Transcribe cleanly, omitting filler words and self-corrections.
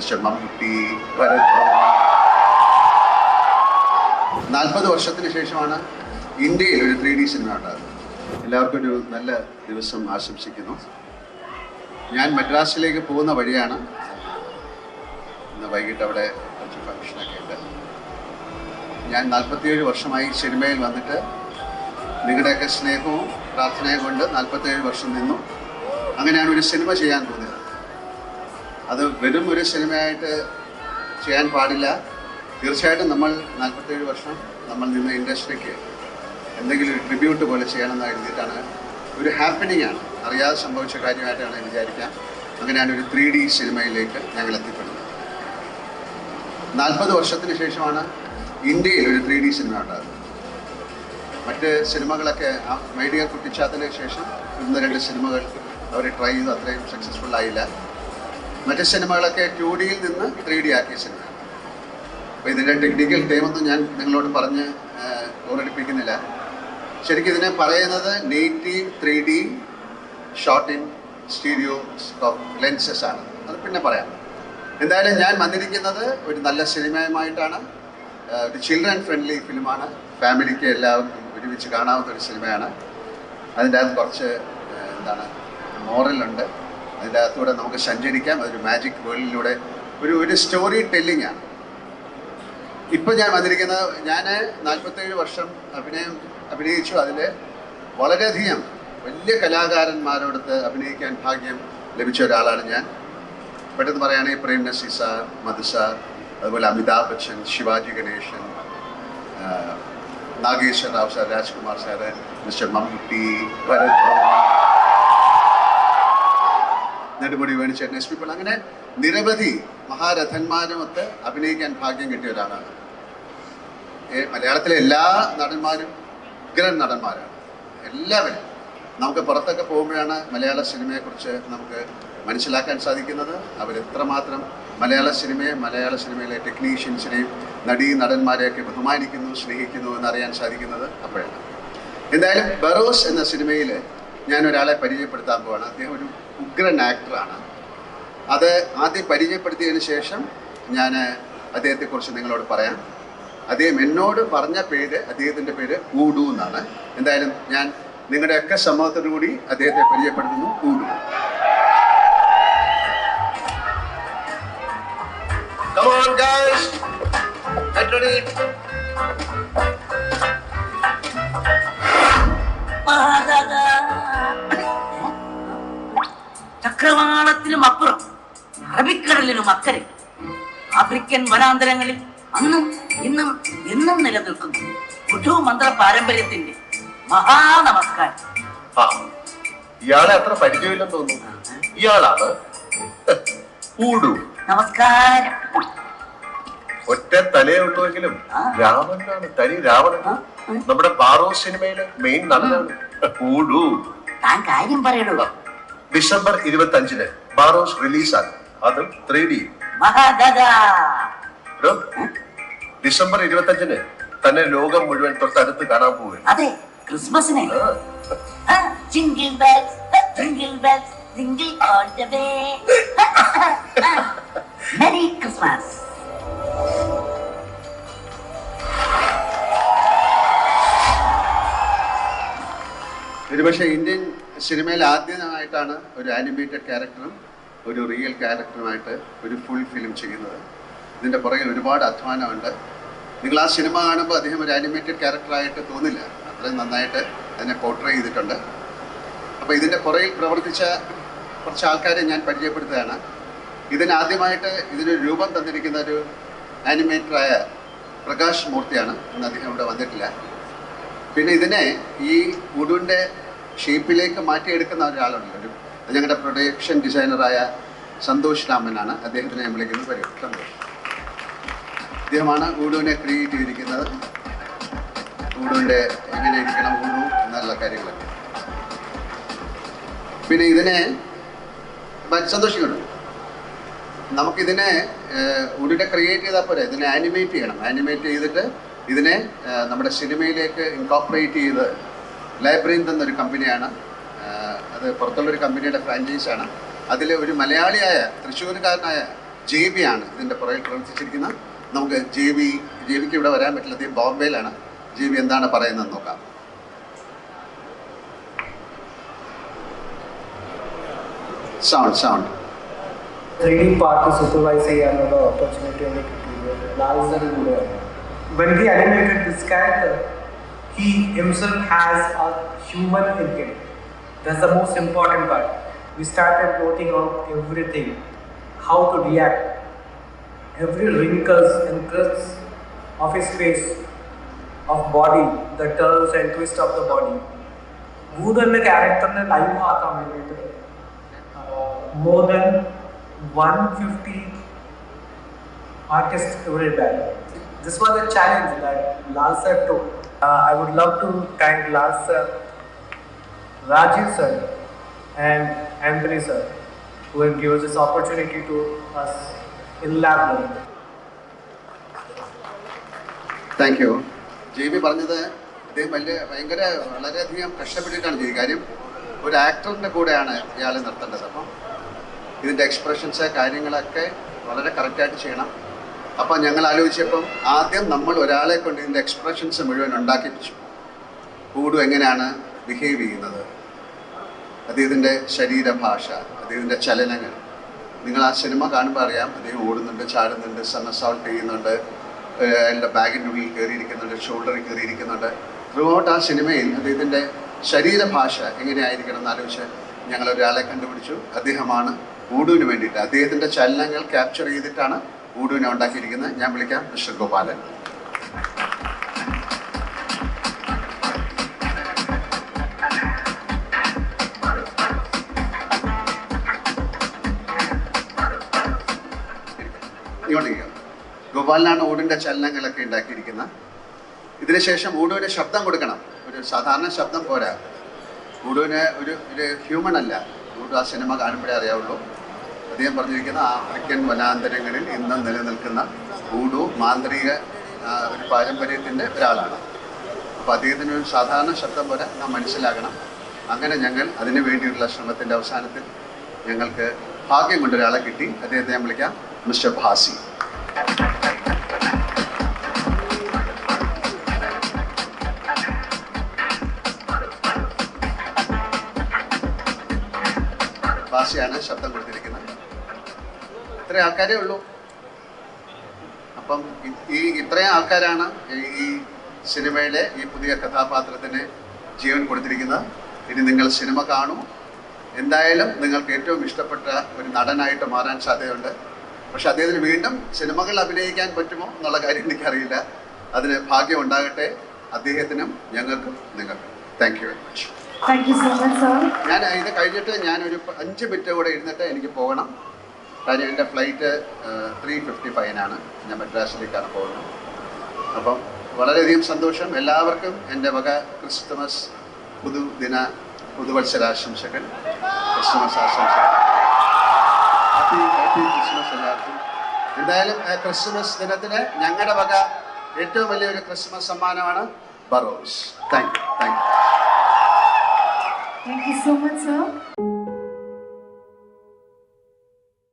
Mister Mammootty, Bharat 40 വർഷത്തിന് ശേഷമാണ് ഇന്ത്യയിൽ ഒരു 3D സിനിമ ഉണ്ടാകുന്നത്. എല്ലാവർക്കും ഒരു നല്ല ദിവസം ആശംസിക്കുന്നു. ഞാൻ മദ്രാസിലേക്ക് പോകുന്ന വഴിയാണ്. ഇന്ന് വൈകിട്ട് അവിടെ കുറച്ച് ഫംഗ്ഷനൊക്കെ ഉണ്ട്. ഞാൻ 47 വർഷമായി സിനിമയിൽ വന്നിട്ട് നിങ്ങളുടെയൊക്കെ സ്നേഹവും പ്രാർത്ഥനയും കൊണ്ട് 47 വർഷം നിന്നു. അങ്ങനെയാണ് ഒരു സിനിമ ചെയ്യാൻ തോന്നിയത്. അത് വെറും ഒരു സിനിമയായിട്ട് ചെയ്യാൻ പാടില്ല. തീർച്ചയായിട്ടും നമ്മൾ 47 വർഷം നമ്മൾ നിന്ന ഇൻഡസ്ട്രിക്ക് എന്തെങ്കിലും ഒരു ട്രിബ്യൂട്ട് പോലെ ചെയ്യണമെന്ന് എഴുതിയിട്ടാണ്. ഒരു ഹാപ്പനിങ് ആണ്, അറിയാതെ സംഭവിച്ച കാര്യമായിട്ടാണ് വിചാരിക്കാം. അങ്ങനെയാണ് ഒരു 3D സിനിമയിലേക്ക് ഞങ്ങൾ എത്തിപ്പെടുന്നത്. 40 വർഷത്തിന് ശേഷമാണ് ഇന്ത്യയിൽ ഒരു 3D സിനിമ ഉണ്ടാകുന്നത്. മറ്റ് സിനിമകളൊക്കെ മൈഡിയ കുട്ടിച്ചാത്തന് ശേഷം 1-2 സിനിമകൾ അവർ ട്രൈ ചെയ്തു, അത്രയും സക്സസ്ഫുൾ ആയില്ല. മറ്റ് സിനിമകളൊക്കെ 2Dയിൽ നിന്ന് 3D ആക്കിയ സിനിമയാണ്. അപ്പോൾ ഇതിൻ്റെ ടെക്നിക്കൽ ടൈമൊന്നും ഞാൻ നിങ്ങളോട് പറഞ്ഞ് ഓർമ്മിപ്പിക്കുന്നില്ല. ശരിക്കും ഇതിനെ പറയുന്നത് നേറ്റീവ് 3D shot in stereo lenses ആണ്. അത് പിന്നെ പറയാം. എന്തായാലും ഞാൻ വന്നിരിക്കുന്നത് ഒരു നല്ല സിനിമയുമായിട്ടാണ്. ഒരു ചിൽഡ്രൻ ഫ്രണ്ട്ലി ഫിലിമാണ്. ഫാമിലിക്ക് എല്ലാവർക്കും ഒരുമിച്ച് കാണാവുന്ന ഒരു സിനിമയാണ്. അതിൻ്റെ അകത്ത് കുറച്ച് മോറലുണ്ട്. അതിൻ്റെ അകത്തൂടെ നമുക്ക് സഞ്ചരിക്കാം. അതൊരു മാജിക് വേൾഡിലൂടെ ഒരു സ്റ്റോറി ടെല്ലിംഗ് ആണ്. ഇപ്പം ഞാൻ വന്നിരിക്കുന്നത്, ഞാൻ 47 വർഷം അഭിനയിച്ചു. അതിൽ വളരെയധികം വലിയ കലാകാരന്മാരോടൊത്ത് അഭിനയിക്കാൻ ഭാഗ്യം ലഭിച്ച ഒരാളാണ് ഞാൻ. പെട്ടെന്ന് പറയുകയാണെങ്കിൽ പ്രേം നസീർ സാർ, മധു സാർ, അതുപോലെ Amitabh Bachchan, Shivaji Ganesan, Nageswara Rao sir, Rajkumar sir, mister Mammootty, Bharat, Nedumudi വേണുചേട്ടൻ, എസ് പി, അങ്ങനെ നിരവധി മഹാരഥന്മാരുമൊത്ത് അഭിനയിക്കാൻ ഭാഗ്യം കിട്ടിയ ഒരാളാണ്. മലയാളത്തിലെ എല്ലാ നടന്മാരും ഉഗ്രൻ നടന്മാരാണ്. എല്ലാവരും നമുക്ക് പുറത്തൊക്കെ പോകുമ്പോഴാണ് മലയാള സിനിമയെക്കുറിച്ച് നമുക്ക് മനസ്സിലാക്കാൻ സാധിക്കുന്നത്. അവരെത്രമാത്രം മലയാള സിനിമയിലെ ടെക്നീഷ്യൻസിനെയും നടന്മാരെയൊക്കെ ബഹുമാനിക്കുന്നു, സ്നേഹിക്കുന്നു എന്നറിയാൻ സാധിക്കുന്നത് അപ്പോഴാണ്. എന്തായാലും ബറോസ് എന്ന സിനിമയിൽ ഞാൻ ഒരാളെ പരിചയപ്പെടുത്താൻ പോവാണ്. അദ്ദേഹം ഒരു ഉഗ്രൻ ആക്ടറാണ്. അത് ആദ്യം പരിചയപ്പെടുത്തിയതിന് ശേഷം ഞാൻ അദ്ദേഹത്തെക്കുറിച്ച് നിങ്ങളോട് പറയാം. അദ്ദേഹം എന്നോട് പറഞ്ഞ പേര്, അദ്ദേഹത്തിൻ്റെ പേര് ഊഡു എന്നാണ്. എന്തായാലും ഞാൻ നിങ്ങളുടെയൊക്കെ സമ്മതത്തോടുകൂടി അദ്ദേഹത്തെ പരിചയപ്പെടുത്തുന്നു. ഊഡു. Come on guys, get ready. ചക്രവാളത്തിനും അപ്പുറം, അറബിക്കടലിനും അക്കരെ, ആഫ്രിക്കൻ വനാന്തരങ്ങളിൽ അന്നും ഇന്നും എന്നും നിലനിൽക്കുന്നു ഉർദു മന്ത്ര പാരമ്പര്യത്തിന്റെ മഹാനമസ്കാരം. ഇയാളെ അത്ര പരിചയമില്ലെന്ന് തോന്നുന്നു. ഇയാളാണ് ഊഡു. നമസ്കാരം. ഒറ്റ തലേ ഉള്ളുവെങ്കിലും രാവണനാണ്, തനി രാവണൻ. നമ്മുടെ ബാറോ സിനിമയിലെ മെയിൻ നടനാണ് ഊഡു. താൻ കാര്യം പറയണോ? ഡിസംബർ 25-ന് ബാറോസ് റിലീസാണ്. അതും 3D. ഡിസംബർ 25-ന് തന്നെ ലോകം മുഴുവൻ തൊട്ടടുത്ത് കാണാൻ പോവുകയാണ്. അതെ, ക്രിസ്മസിനെ. Jingle bells, jingle bells, jingle all the way. Merry Christmas. ഒരുപക്ഷെ ഇന്ത്യൻ സിനിമയിൽ ആദ്യമായിട്ടാണ് ഒരു ആനിമേറ്റഡ് ക്യാരക്ടറും ഒരു റിയൽ ക്യാരക്ടറുമായിട്ട് ഒരു ഫുൾ ഫിലിം ചെയ്യുന്നത്. ഇതിൻ്റെ പുറകിൽ ഒരുപാട് അധ്വാനമുണ്ട്. നിങ്ങൾ ആ സിനിമ കാണുമ്പോൾ അദ്ദേഹം ഒരു ആനിമേറ്റഡ് ക്യാരക്ടറായിട്ട് തോന്നില്ല. അത്രയും നന്നായിട്ട് അതിനെ പോർട്രേ ചെയ്തിട്ടുണ്ട്. അപ്പോൾ ഇതിൻ്റെ പുറകിൽ പ്രവർത്തിച്ച കുറച്ച് ആൾക്കാരെ ഞാൻ പരിചയപ്പെടുത്തുകയാണ്. ഇതിനാദ്യമായിട്ട് ഇതിനൊരു രൂപം തന്നിരിക്കുന്ന ഒരു ആനിമേറ്ററായ പ്രകാശ് മൂർത്തിയാണ്. ഇന്ന് അദ്ദേഹം ഇവിടെ വന്നിട്ടില്ല. പിന്നെ ഇതിനെ ഈ വുഡിൻ്റെ ഷേപ്പിലേക്ക് മാറ്റിയെടുക്കുന്ന ഒരാളുണ്ട്. ഞങ്ങളുടെ പ്രൊഡക്ഷൻ ഡിസൈനറായ സന്തോഷ് രാമനാണ്. അദ്ദേഹത്തിനെ ഞാൻ വിളിക്കുന്നത്. വരും സന്തോഷ്. അദ്ദേഹമാണ് ഊഡുവിനെ ക്രിയേറ്റ് ചെയ്തിരിക്കുന്നത്. ഊഡുവിൻ്റെ എങ്ങനെ ഇരിക്കണം ഊഡു എന്നുള്ള കാര്യങ്ങളൊക്കെ. പിന്നെ ഇതിനെ സന്തോഷിക്കണം. നമുക്കിതിനെ ഊഡിനെ ക്രിയേറ്റ് ചെയ്താൽ പോരെ, ഇതിനെ ആനിമേറ്റ് ചെയ്യണം. ആനിമേറ്റ് ചെയ്തിട്ട് ഇതിനെ നമ്മുടെ സിനിമയിലേക്ക് ഇൻകോർപ്പറേറ്റ് ചെയ്ത് ലൈബ്രറിൻ എന്നൊരു കമ്പനിയാണ്, അത് പുറത്തുള്ളൊരു കമ്പനിയുടെ ഫ്രാഞ്ചൈസാണ്. അതിൽ ഒരു മലയാളിയായ തൃശ്ശൂർക്കാരനായ JB ആണ് ഇതിൻ്റെ പുറകിൽ പ്രവർത്തിച്ചിരിക്കുന്നത്. നമുക്ക് JBക്ക് ഇവിടെ വരാൻ പറ്റില്ല, അദ്ദേഹം ബോംബെയിലാണ്. JB എന്താണ് പറയുന്നതെന്ന് നോക്കാം. Sound 3D part to supervise ചെയ്യാനുള്ള opportunity എനിക്ക് കിട്ടിയത് ലാൽസർ കൂടെയാണ്. When he animated this character, he himself has a human in him. That's the most important part. We started noting out everything, how to react, every wrinkles and curves of his face, of body, the turns and twist of the body. ഭൂതന്റെ ക്യാരക്ടറിനെ live ആക്കാൻ വേണ്ടിയിട്ട് more than 150 artists were there. This was a challenge that Lal sir took. I would love to thank Lal sir, Rajiv sir and Anthony sir who have given this opportunity to us in lab learning. Thank you. JB പറഞ്ഞത് അദ്ദേഹം വളരെയധികം കഷ്ടപ്പെട്ടിട്ടാണ് ചെയ്തത്. കാര്യം ഒരു ആക്ടറിൻ്റെ കൂടെയാണ് ഇയാൾ നിർത്തേണ്ടത്. അപ്പം ഇതിൻ്റെ എക്സ്പ്രഷൻസ് കാര്യങ്ങളൊക്കെ വളരെ കറക്റ്റായിട്ട് ചെയ്യണം. അപ്പം ഞങ്ങൾ ആലോചിച്ചപ്പം ആദ്യം നമ്മൾ ഒരാളെ കൊണ്ട് ഇതിൻ്റെ എക്സ്പ്രഷൻസ് മുഴുവൻ ഉണ്ടാക്കിപ്പിച്ചു. കൂടു എങ്ങനെയാണ് ബിഹേവ് ചെയ്യുന്നത്, അദ്ദേഹത്തിൻ്റെ ശരീരഭാഷ, അദ്ദേഹത്തിൻ്റെ ചലനങ്ങൾ. നിങ്ങൾ ആ സിനിമ കാണുമ്പോൾ അറിയാം, അദ്ദേഹം ഓടുന്നുണ്ട്, ചാടുന്നുണ്ട്, സമസോൾട്ട് ചെയ്യുന്നുണ്ട്, അയാളുടെ ബാഗിൻ്റെ ഉള്ളിൽ കയറിയിരിക്കുന്നുണ്ട്, ഷോൾഡറിൽ കയറിയിരിക്കുന്നുണ്ട്. ത്രൂ ഔട്ട് ആ സിനിമയിൽ അദ്ദേഹത്തിൻ്റെ ശരീരഭാഷ എങ്ങനെയായിരിക്കണം എന്നാലോചിച്ച് ഞങ്ങളൊരാളെ കണ്ടുപിടിച്ചു. അദ്ദേഹമാണ് ഊടുവിന് വേണ്ടിയിട്ട് അദ്ദേഹത്തിൻ്റെ ചലനങ്ങൾ ക്യാപ്ചർ ചെയ്തിട്ടാണ് ഊടുവിനെ ഉണ്ടാക്കിയിരിക്കുന്നത്. ഞാൻ വിളിക്കാം മിസ്റ്റർ ഗോപാലൻ. ഇങ്ങോട്ടേക്ക് ഗോപാലനാണ് ഊടിൻ്റെ ചലനങ്ങളൊക്കെ ഉണ്ടാക്കിയിരിക്കുന്നത്. ഇതിനുശേഷം ഊടുവിന് ശബ്ദം കൊടുക്കണം. ഒരു സാധാരണ ശബ്ദം പോരാ. ഊടുവിന് ഒരു ഹ്യൂമൺ അല്ല. ഊടു ആ സിനിമ കാണുമ്പോഴേ അറിയാവുള്ളൂ. അദ്ദേഹം പറഞ്ഞിരിക്കുന്ന ആഫ്രിക്കൻ വനാന്തരങ്ങളിൽ ഇന്നും നിലനിൽക്കുന്ന ഊഡു മാന്ത്രിക ഒരു പാരമ്പര്യത്തിൻ്റെ ഒരാളാണ്. അപ്പോൾ അദ്ദേഹത്തിന് ഒരു സാധാരണ ശബ്ദം പോലെ നാം മനസ്സിലാക്കണം. അങ്ങനെ ഞങ്ങൾ അതിനു വേണ്ടിയുള്ള ശ്രമത്തിൻ്റെ അവസാനത്തിൽ ഞങ്ങൾക്ക് ഭാഗ്യം കൊണ്ടൊരാളെ കിട്ടി. അദ്ദേഹത്തെ ഞാൻ വിളിക്കാം മിസ്റ്റർ ഭാസി. ഭാസിയാണ് ശബ്ദം കൊടുത്തിരിക്കുന്നത്. ഇത്ര ആൾക്കാരേ ഉള്ളൂ. അപ്പം ഇത്രയും ആൾക്കാരാണ് ഈ സിനിമയിലെ ഈ പുതിയ കഥാപാത്രത്തിന് ജീവൻ കൊടുത്തിരിക്കുന്നത്. ഇനി നിങ്ങൾ സിനിമ കാണൂ. എന്തായാലും നിങ്ങൾക്ക് ഏറ്റവും ഇഷ്ടപ്പെട്ട ഒരു നടനായിട്ട് മാറാൻ സാധ്യതയുണ്ട്. പക്ഷെ അദ്ദേഹത്തിന് വീണ്ടും സിനിമകൾ അഭിനയിക്കാൻ പറ്റുമോ എന്നുള്ള കാര്യം എനിക്കറിയില്ല. അതിന് ഭാഗ്യം ഉണ്ടാകട്ടെ അദ്ദേഹത്തിനും ഞങ്ങൾക്കും നിങ്ങൾക്കും. Thank you very much. ഞാൻ ഇത് കഴിഞ്ഞിട്ട് ഞാനൊരു 5 മിനിറ്റ് കൂടെ ഇരുന്നിട്ട് എനിക്ക് പോകണം. കാര്യം എൻ്റെ ഫ്ലൈറ്റ് 3:55 ഞാൻ മദ്രാസിലേക്കാണ് പോകുന്നത്. അപ്പം വളരെയധികം സന്തോഷം. എല്ലാവർക്കും എൻ്റെ വക ക്രിസ്തുമസ് പുതുവത്സരാശംസകൾ. ക്രിസ്തുമസ് ആശംസകൾ. ഹാപ്പി ക്രിസ്മസ് എല്ലാവർക്കും. എന്തായാലും ക്രിസ്മസ് ദിനത്തിന് ഞങ്ങളുടെ വക ഏറ്റവും വലിയൊരു ക്രിസ്മസ് സമ്മാനമാണ് Barroz. Thank you. Thank you so much, sir.